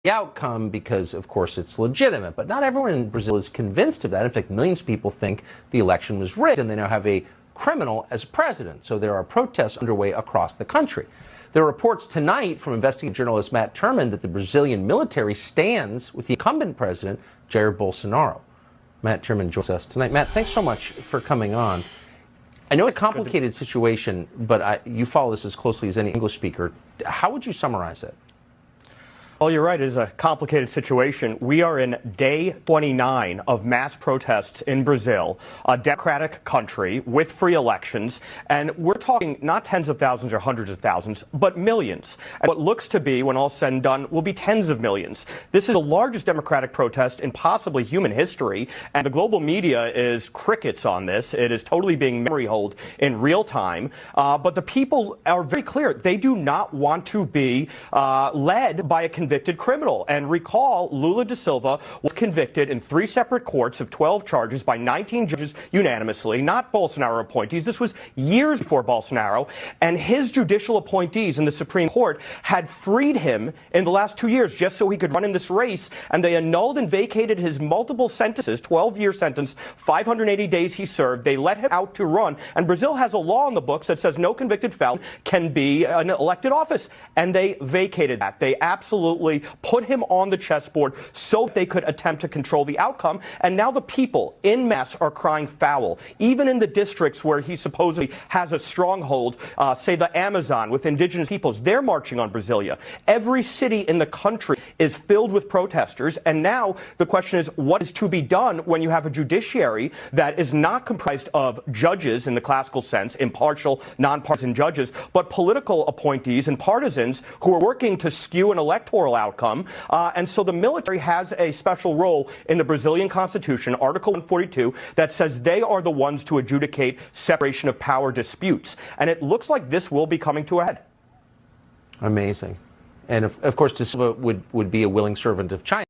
the outcome because, of course, it's legitimate. But not everyone in Brazil is convinced of that. In fact, millions of people think the election was rigged, and they now have a criminal as president. So there are protests underway across the country. There are reports tonight from investigative journalist Matt Turman that the Brazilian military stands with the incumbent president, Jair Bolsonaro. Matt Turman joins us tonight. Matt, thanks so much for coming on. I know it's a complicated situation, but you follow this as closely as any English speaker. How would you summarize it? Well, you're right. It is a complicated situation. We are in day 29 of mass protests in Brazil, a democratic country with free elections. And we're talking not tens of thousands or hundreds of thousands, but millions. And what looks to be, when all said and done, will be tens of millions. This is the largest democratic protest in possibly human history. And the global media is crickets on this. It is totally being memory holed in real time. But the people are very clear. They do not want to be led by a convicted criminal. And recall, Lula da Silva was convicted in 3 separate courts of 12 charges by 19 judges unanimously, not Bolsonaro appointees. This was years before Bolsonaro. And his judicial appointees in the Supreme Court had freed him in the last 2 years just so he could run in this race. And they annulled and vacated his multiple sentences, 12-year sentence, 580 days he served. They let him out to run. And Brazil has a law in the books that says no convicted felon can be an elected office. And they vacated that. They absolutely put him on the chessboard so they could attempt to control the outcome. And now the people in mass are crying foul. Even in the districts where he supposedly has a stronghold, say the Amazon with indigenous peoples, they're marching on Brasilia. Every city in the country is filled with protesters. And now the question is, what is to be done when you have a judiciary that is not comprised of judges in the classical sense, impartial, nonpartisan judges, but political appointees and partisans who are working to skew an electoral outcome. And so the military has a special role in the Brazilian Constitution, Article 142, that says they are the ones to adjudicate separation of power disputes. And it looks like this will be coming to a head. Amazing. And of course, De Silva would be a willing servant of China.